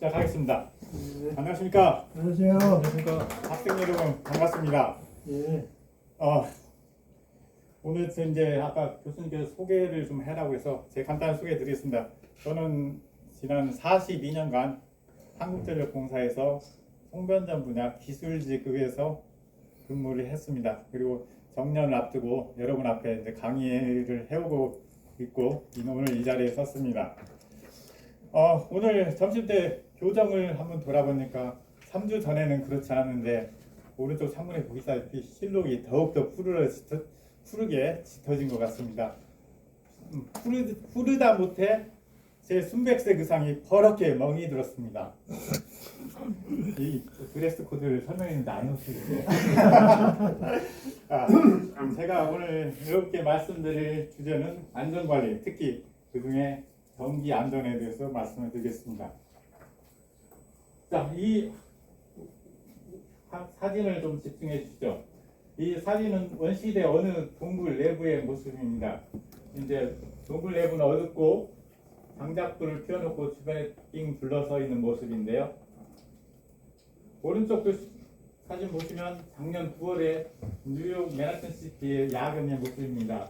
시작하겠습니다. 안녕하십니까? 안녕하세요. 안녕하십니까? 학생 여러분 반갑습니다. 예. 오늘 이제 아까 교수님께서 소개를 좀 해라고 해서 제가 간단히 소개해 드리겠습니다. 저는 지난 42년간 한국전력공사에서 송변전 분야 기술직급에서 근무를 했습니다. 그리고 정년을 앞두고 여러분 앞에 이제 강의를 해오고 있고 오늘 이 자리에 섰습니다. 오늘 점심때 교정을 한번 돌아보니까 3주 전에는 그렇지 않았는데 오른쪽 창문에 보시다시피 실록이 더욱더 푸르게 짙어진 것 같습니다. 푸르다 못해 제 순백색 의상이 퍼렇게 멍이 들었습니다. 이 드레스 코드를 설명했는데 안 오시는데 제가 오늘 여러분께 말씀드릴 주제는 안전관리, 특히 그중에 전기 안전에 대해서 말씀을 드리겠습니다. 자, 이 사진을 좀 집중해 주시죠. 이 사진은 원시대 어느 동굴 내부의 모습입니다. 이제 동굴 내부는 어둡고 장작불을 피워놓고 주변에 빙 둘러서 있는 모습인데요. 오른쪽 사진 보시면 작년 9월에 뉴욕 맨하튼 시티의 야경의 모습입니다.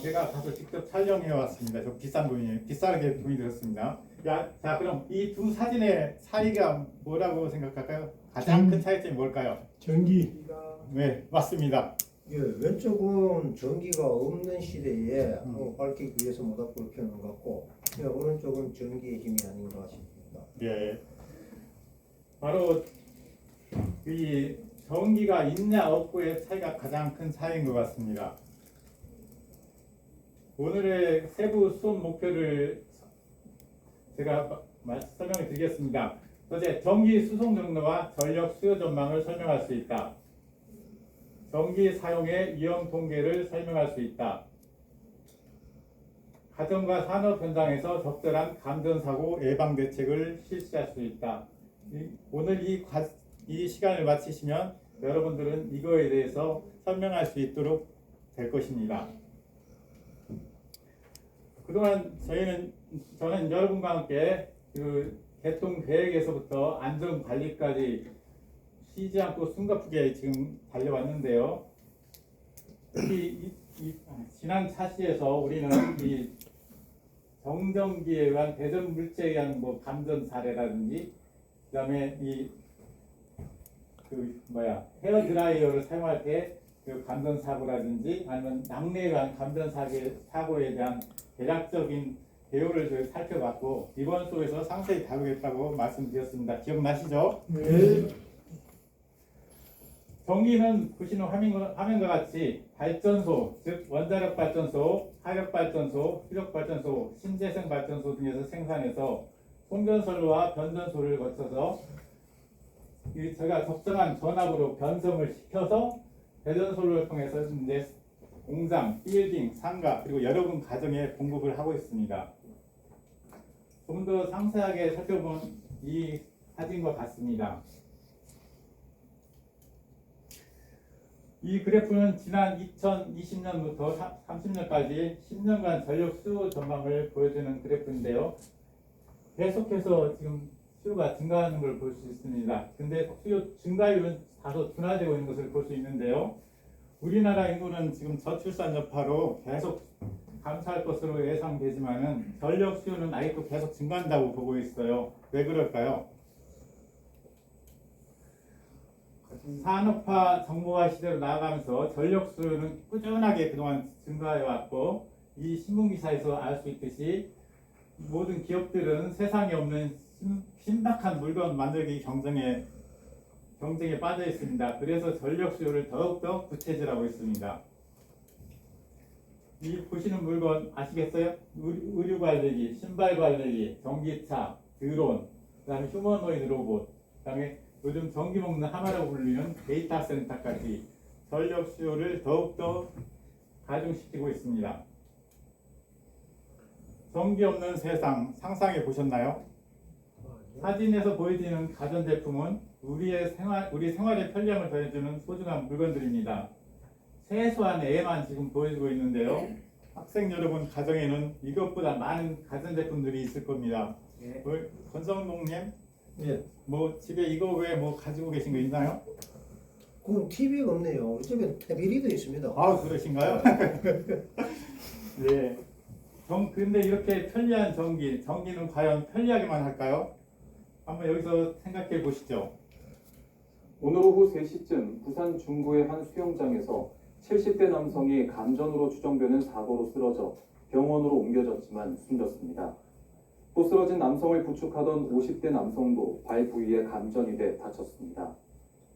제가 가서 직접 촬영해 왔습니다. 좀 비싸게 돈이 들었습니다. 자, 그럼 이 두 사진의 차이가 뭐라고 생각할까요? 가장 큰 차이점이 뭘까요? 전기. 네, 맞습니다. 예, 왼쪽은 전기가 없는 시대에 밝히기 위해서 모닥불을 켜는 것 같고, 예, 오른쪽은 전기의 힘이 아닌가 싶습니다. 예, 바로 이 전기가 있냐 없고의 차이가 가장 큰 차이인 것 같습니다. 오늘의 세부 수업 목표를 제가 설명해 드리겠습니다. 첫째, 전기 수송 경로와 전력 수요 전망을 설명할 수 있다. 전기 사용의 위험 통계를 설명할 수 있다. 가정과 산업 현장에서 적절한 감전사고 예방 대책을 실시할 수 있다. 오늘 이 시간을 마치시면 여러분들은 이거에 대해서 설명할 수 있도록 될 것입니다. 그동안 저는 여러분과 함께 그 개통 계획에서부터 안전 관리까지 쉬지 않고 숨가쁘게 지금 달려왔는데요. 지난 차시에서 우리는 이 정전기에 의한 대전 물체에 의한 감전 사례라든지, 그다음에 헤어 드라이어를 사용할 때 그 감전 사고라든지 아니면 낙뢰에 의한 감전 사고에 대한 대략적인 개요를 살펴봤고 이번 수업에서 상세히 다루겠다고 말씀드렸습니다. 기억나시죠? 네. 전기는 보시는 화면과 같이 발전소, 즉 원자력 발전소, 화력 발전소, 수력 발전소, 신재생 발전소 등에서 생산해서 송전선로와 변전소를 거쳐서 제가 적정한 전압으로 변성을 시켜서 배전소를 통해서 이제 공장, 빌딩, 상가 그리고 여러분 가정에 공급을 하고 있습니다. 좀 더 상세하게 살펴본 이 사진과 같습니다. 이 그래프는 지난 2020년부터 30년까지 10년간 전력 수요 전망을 보여주는 그래프인데요. 계속해서 지금 수요가 증가하는 걸 볼 수 있습니다. 근데 수요 증가율은 다소 둔화되고 있는 것을 볼 수 있는데요. 우리나라 인구는 지금 저출산 여파로 계속 감소할 것으로 예상되지만은 전력 수요는 아직도 계속 증가한다고 보고 있어요. 왜 그럴까요? 산업화 정보화 시대로 나아가면서 전력 수요는 꾸준하게 그동안 증가해 왔고 이 신문기사에서 알 수 있듯이 모든 기업들은 세상에 없는 신박한 물건 만들기 경쟁에 빠져 있습니다. 그래서 전력 수요를 더욱더 부채질하고 있습니다. 이 보시는 물건 아시겠어요? 의류 관리기, 신발 관리기, 전기차, 드론, 그다음에 휴머노이드 로봇, 그다음에 요즘 전기 먹는 하마라고 불리는 데이터 센터까지 전력 수요를 더욱더 가중시키고 있습니다. 전기 없는 세상 상상해 보셨나요? 사진에서 보여지는 가전제품은 우리 생활의 편리함을 더해주는 소중한 물건들입니다. 세수한 애만 지금 보여주고 있는데요. 학생 여러분 가정에는 이것보다 많은 가전제품들이 있을 겁니다. 예. 권성동님, 예. 뭐 집에 이거 외에 뭐 가지고 계신 거 있나요? 그럼 TV가 없네요. 우리 집에 태블릿도 있습니다. 아, 그러신가요? 네. 근데 이렇게 편리한 전기는 과연 편리하게만 할까요? 한번 여기서 생각해 보시죠. 오늘 오후 3시쯤 부산 중구의 한 수영장에서 70대 남성이 감전으로 추정되는 사고로 쓰러져 병원으로 옮겨졌지만 숨졌습니다. 또 쓰러진 남성을 부축하던 50대 남성도 발 부위에 감전이 돼 다쳤습니다.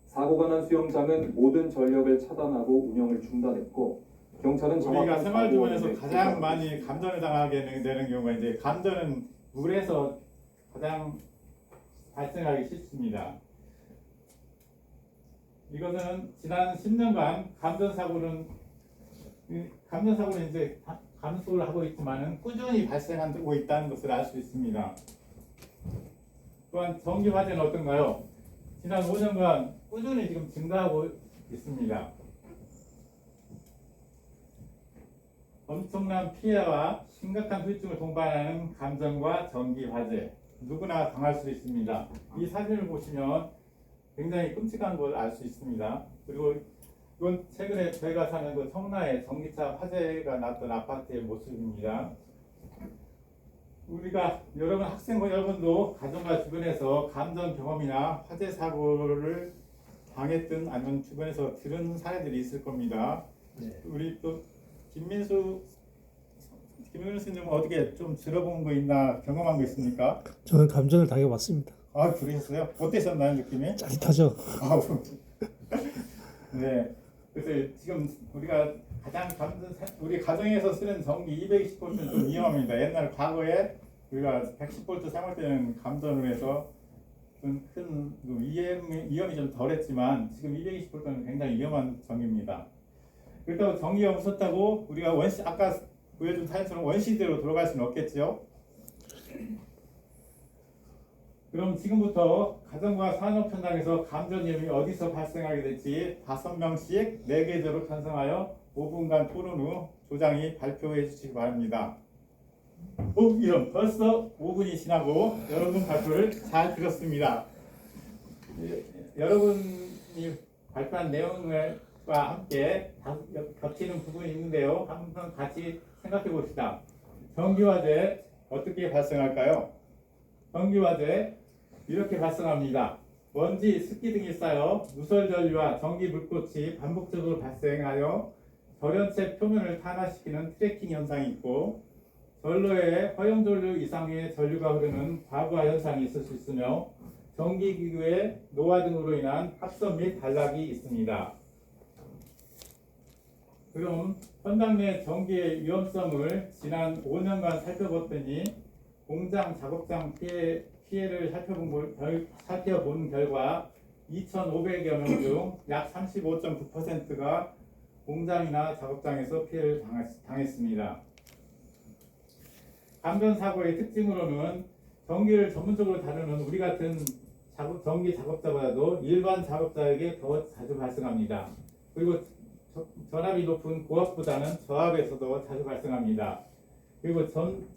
사고가 난 수영장은 모든 전력을 차단하고 운영을 중단했고 경찰은 우리가 정확한 생활 주변에서 사고 원인을 가장 많이 감전을 당하게 되는 경우가 이제 감전은 물에서 가장 발생하기 쉽습니다. 이것은 지난 10년간 감전 사고는 이제 감소를 하고 있지만은 꾸준히 발생하고 있다는 것을 알 수 있습니다. 또한 전기 화재는 어떤가요? 지난 5년간 꾸준히 지금 증가하고 있습니다. 엄청난 피해와 심각한 후유증을 동반하는 감전과 전기 화재, 누구나 당할 수 있습니다. 이 사진을 보시면 굉장히 끔찍한 걸 알 수 있습니다. 그리고 이건 최근에 저희가 사는 그 청라에 전기차 화재가 났던 아파트의 모습입니다. 우리가 여러분 학생 여러분도 가정과 주변에서 감전 경험이나 화재 사고를 당했든 아니면 주변에서 들은 사례들이 있을 겁니다. 네. 우리 또 김민수님은 어떻게 좀 들어본 거 있나 경험한 거 있습니까? 저는 감전을 당해봤습니다. 아, 그러셨어요? 어땠었나요, 느낌이? 짜릿하죠. 아우. 네. 그래서 지금 우리가 우리 가정에서 쓰는 전기 220V는 좀 위험합니다. 옛날 과거에 우리가 110V 사용할 때는 감전을 해서 큰 위험이 좀 덜했지만 지금 220V는 굉장히 위험한 전기입니다. 그렇다고 전기가 무섭다고 우리가 아까 보여준 사진처럼 원시대로 돌아갈 수는 없겠죠. 그럼 지금부터 가정과 산업 현장에서 감전 위험이 어디서 발생하게 될지 5명씩 4계절로 편성하여 5분간 토론 후 조장이 발표해 주시기 바랍니다. 이런 벌써 5분이 지나고 여러분 발표를 잘 들었습니다. 여러분이 발표한 내용과 함께 겹치는 부분이 있는데요. 한번 같이 생각해 봅시다. 전기화재 어떻게 발생할까요? 전기화재 이렇게 발생합니다. 먼지, 습기 등이 쌓여 누설전류와 전기 불꽃이 반복적으로 발생하여 절연체 표면을 탄화시키는 트래킹 현상이 있고 전로에 허용전류 이상의 전류가 흐르는 과부하 현상이 있을 수 있으며 전기기구의 노화 등으로 인한 합선 및 단락이 있습니다. 그럼 현장 내 전기의 위험성을 지난 5년간 살펴봤더니 공장 작업장 피해를 살펴본 결과 2,500여 명 중 약 35.9%가 공장이나 작업장에서 피해를 당했습니다. 감전 사고의 특징으로는 전기를 전문적으로 다루는 우리 같은 전기 작업자보다도 일반 작업자에게 더 자주 발생합니다. 그리고 전압이 높은 고압보다는 저압에서도 자주 발생합니다. 그리고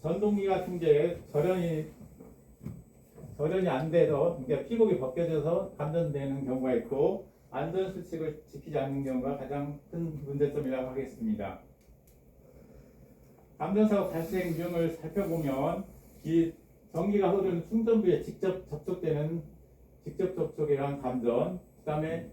전동기 같은 게 절연이 안 돼서 그러니까 피복이 벗겨져서 감전되는 경우가 있고 안전수칙을 지키지 않는 경우가 가장 큰 문제점이라고 하겠습니다. 감전사고 발생 유형을 살펴보면 이 전기가 흐르는 충전부에 직접 접촉이란 감전, 그 다음에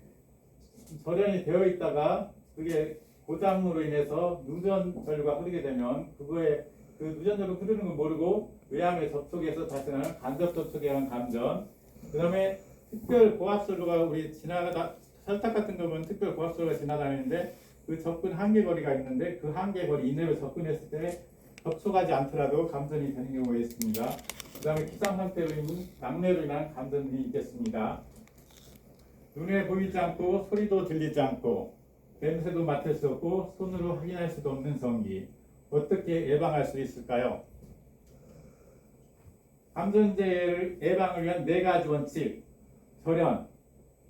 절연이 되어 있다가 그게 고장으로 인해서 누전 전류가 흐르게 되면 그 누전 전류 흐르는 걸 모르고 외양에 접촉해서 발생하는 간접 접촉에 의한 감전. 그 다음에 특별 고압선로가 우리 지나가다 설탕 같은 거 보면 특별 고압선로가 지나다니는데 그 접근 한계거리가 있는데 그 한계거리 이내로 접근했을 때 접촉하지 않더라도 감전이 되는 경우가 있습니다. 그 다음에 기상 상태로 인한 낙뢰로 인한 감전이 있겠습니다. 눈에 보이지 않고 소리도 들리지 않고 냄새도 맡을 수 없고 손으로 확인할 수도 없는 전기. 어떻게 예방할 수 있을까요? 감전재해를 예방을 위한 4가지 원칙, 절연,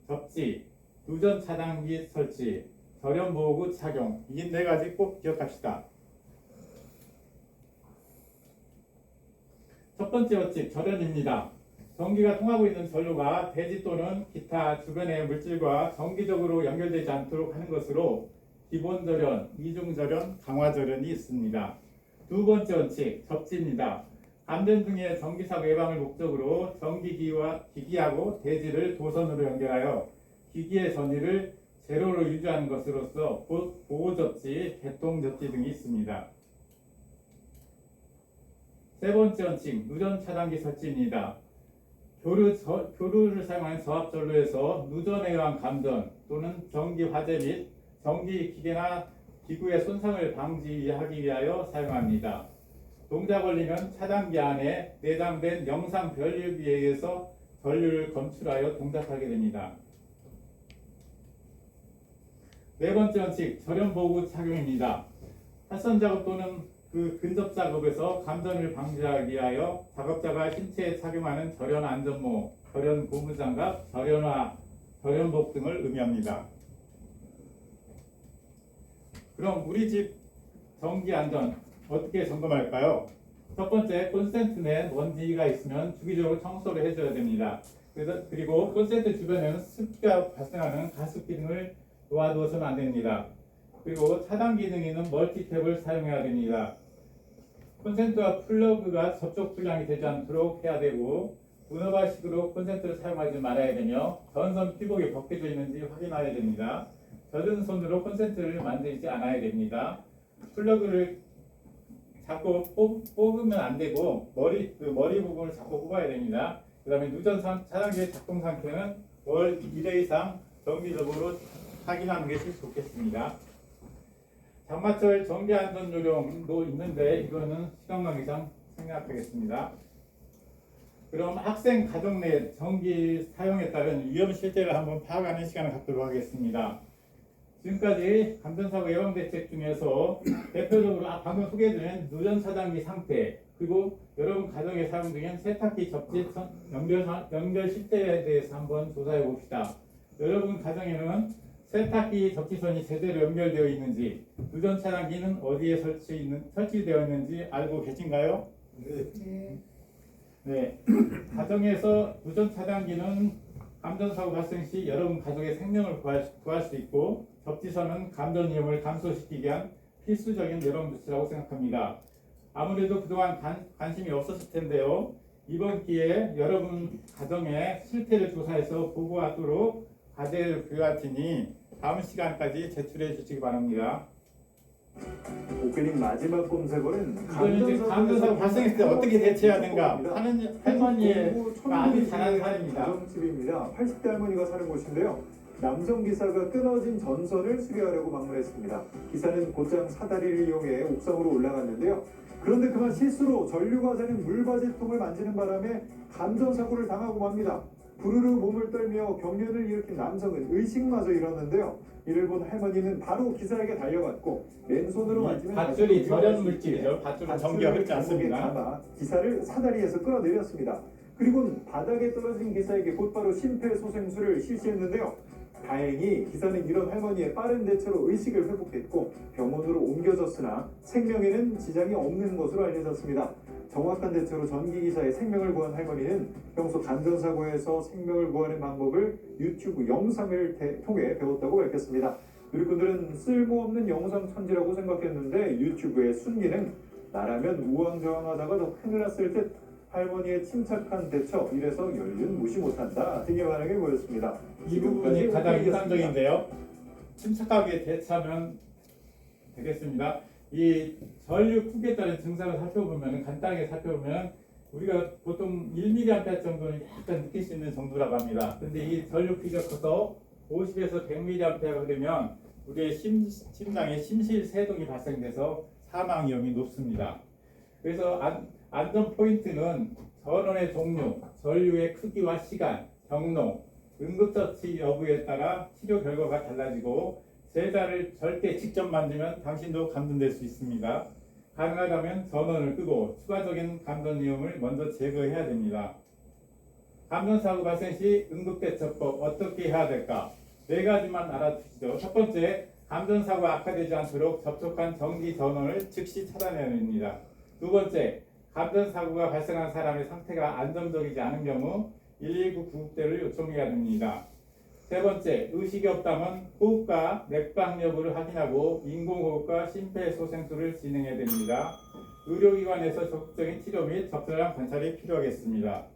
접지, 누전 차단기 설치, 절연 보호구 착용. 이 4가지 꼭 기억합시다. 첫 번째 원칙, 절연입니다. 전기가 통하고 있는 전류가 대지 또는 기타 주변의 물질과 정기적으로 연결되지 않도록 하는 것으로 기본 절연, 이중 절연, 강화 절연이 있습니다. 두 번째 원칙, 접지입니다. 감전 등의 전기사고 예방을 목적으로 전기기와 기기하고 대지를 도선으로 연결하여 기기의 전위를 제로로 유지하는 것으로서 보호 접지, 개통 접지 등이 있습니다. 세 번째 원칙, 누전 차단기 설치입니다. 교류를 사용하는 저압 전로에서 누전에 의한 감전 또는 전기 화재 및 전기 기계나 기구의 손상을 방지하기 위하여 사용합니다. 동자 걸리면 차단기 안에 내장된 영상 변류기에 의해서 전류를 검출하여 동작하게 됩니다. 네 번째 원칙, 절연 보호 착용입니다.発선 작업 또는 그 근접 작업에서 감전을 방지하기 위하여 작업자가 신체에 착용하는 절연 안전모, 절연 고무장갑, 절연화, 절연복 등을 의미합니다. 그럼 우리 집 전기 안전 어떻게 점검할까요? 첫 번째, 콘센트 내 먼지가 있으면 주기적으로 청소를 해줘야 됩니다. 그리고 콘센트 주변에는 습기가 발생하는 가습기 등을 놓아두어서는 안 됩니다. 그리고 차단 기능에는 멀티탭을 사용해야 됩니다. 콘센트와 플러그가 접촉 불량이 되지 않도록 해야 되고 문어발식으로 콘센트를 사용하지 말아야 되며 전선 피복이 벗겨져 있는지 확인해야 됩니다. 젖은 손으로 콘센트를 만지지 않아야 됩니다. 플러그를 자꾸 뽑으면 안 되고 머리 부분을 자꾸 뽑아야 됩니다. 그 다음에 누전 차단기의 작동 상태는 월 1회 이상 정기적으로 확인하는 것이 좋겠습니다. 장마철 전기 안전 요령도 있는데 이거는 시간 관계상 생략하겠습니다. 그럼 학생 가정 내 전기 사용에 따른 위험 실태를 한번 파악하는 시간을 갖도록 하겠습니다. 지금까지 감전사고 예방 대책 중에서 대표적으로 방금 소개해드린 누전 차단기 상태 그리고 여러분 가정에 사용 중인 세탁기 접지 연결 실태에 대해서 한번 조사해 봅시다. 여러분 가정에는 세탁기 접지선이 제대로 연결되어 있는지 누전 차단기는 어디에 설치되어 있는지 알고 계신가요? 네. 가정에서 누전 차단기는 감전사고 발생 시 여러분 가족의 생명을 구할 수 있고 접지선은 감전 위험을 감소시키기 위한 필수적인 예방 조치라고 생각합니다. 아무래도 그동안 관심이 없었을 텐데요. 이번 기회에 여러분 가정의 실태를 조사해서 보고하도록 과제를 부여할 테니 다음 시간까지 제출해 주시기 바랍니다. 오클린 마지막 검색어는 이거는 이제 감전사고 발생했을 때 어떻게 대처해야 되는가 하는 할머니의 아주 잘하는 사례입니다. 가정집입니다. 80대 할머니가 사는 곳인데요. 남성 기사가 끊어진 전선을 수리하려고 방문했습니다. 기사는 곧장 사다리를 이용해 옥상으로 올라갔는데요. 그런데 그만 실수로 전류가 새는 물바지통을 만지는 바람에 감전 사고를 당하고 맙니다. 부르르 몸을 떨며 경련을 일으킨 남성은 의식마저 잃었는데요. 이를 본 할머니는 바로 기사에게 달려갔고 맨손으로 만지면 밧줄이 절연 물질이죠. 밧줄은 전기가 흐르지 않습니다. 담아 기사를 사다리에서 끌어내렸습니다. 그리고 바닥에 떨어진 기사에게 곧바로 심폐소생술을 실시했는데요. 다행히 기사는 이런 할머니의 빠른 대처로 의식을 회복했고 병원으로 옮겨졌으나 생명에는 지장이 없는 것으로 알려졌습니다. 정확한 대처로 전기기사의 생명을 구한 할머니는 평소 감전사고에서 생명을 구하는 방법을 유튜브 영상을 통해 배웠다고 밝혔습니다. 누리꾼들은 쓸모없는 영상 천지라고 생각했는데 유튜브의 순기능 나라면 우왕좌왕하다가 더 큰일 났을 듯 할머니의 침착한 대처 이래서 연륜 무시 못한다 등의 반응을 보였습니다. 이 부분이 가장 인상적인데요. 침착하게 대처하면 되겠습니다. 이 전류 폭에 따른 증상을 간단하게 살펴보면 우리가 보통 1mA 정도는 약간 느낄 수 있는 정도라고 합니다. 근데 이 전류 피가 커서 50에서 100mA가 되면 우리의 심장에 심실세동이 발생돼서 사망 위험이 높습니다. 그래서 안전 포인트는 전원의 종류, 전류의 크기와 시간, 경로, 응급처치 여부에 따라 치료 결과가 달라지고 제자를 절대 직접 만지면 당신도 감전될 수 있습니다. 가능하다면 전원을 끄고 추가적인 감전 위험을 먼저 제거해야 됩니다. 감전사고 발생 시 응급대처법 어떻게 해야 될까? 4가지만 알아두시죠. 첫 번째, 감전사고가 악화되지 않도록 접촉한 전기 전원을 즉시 차단해야 됩니다. 두 번째, 감전 사고가 발생한 사람의 상태가 안정적이지 않은 경우 119 구급대를 요청해야 됩니다. 세 번째, 의식이 없다면 호흡과 맥박 여부를 확인하고 인공호흡과 심폐소생술을 진행해야 됩니다. 의료기관에서 적극적인 치료 및 적절한 관찰이 필요하겠습니다.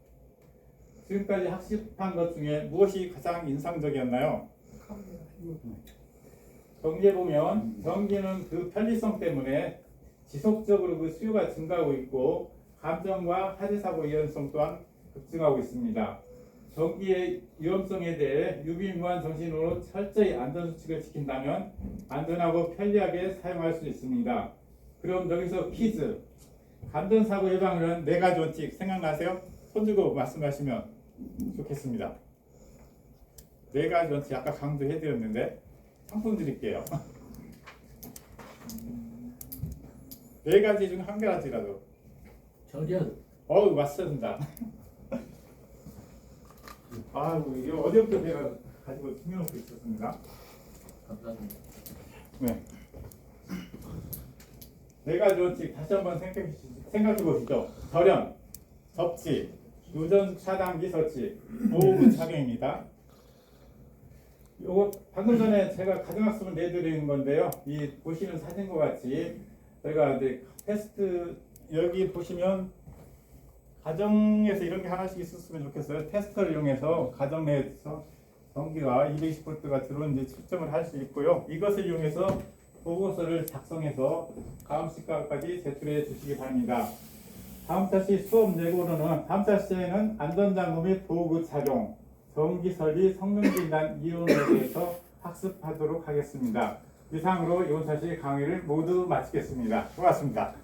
지금까지 학습한 것 중에 무엇이 가장 인상적이었나요? 전기에 보면 전기는 그 편리성 때문에 지속적으로 그 수요가 증가하고 있고 감전과 화재 사고 위험성 또한 급증하고 있습니다. 전기의 위험성에 대해 유비무한 정신으로 철저히 안전수칙을 지킨다면 안전하고 편리하게 사용할 수 있습니다. 그럼 여기서 퀴즈. 감전사고 예방을 위한 4가지 원칙 생각나세요? 손 들고 말씀하시면 좋겠습니다. 4가지 원칙 아까 강조해드렸는데 상품 드릴게요. 4가지 중 1가지라도. 정전. 맞습니다. 아이고 이게 어제부터 제가 가지고 숨겨놓고 있었습니다. 감사합니다. 네. 4가지 원칙 다시 한번 생각해 보시죠. 절연, 접지, 누전 차단기 설치, 보호구 착용입니다. 요거 방금 전에 제가 가정학습을 내드리는 건데요. 이 보시는 사진과 같이 저희가 이제 테스트 여기 보시면 가정에서 이런 게 하나씩 있었으면 좋겠어요. 테스터를 이용해서 가정 내에서 전기가 220V가 들어오는지 측정을 할 수 있고요. 이것을 이용해서 보고서를 작성해서 다음 시간까지 제출해 주시기 바랍니다. 다음 차시 수업 예고로는 다음 차시에는 안전장구 및 도구 착용, 전기 설비 성능 진단 이론에 대해서 학습하도록 하겠습니다. 이상으로 이번 차시 강의를 모두 마치겠습니다. 고맙습니다.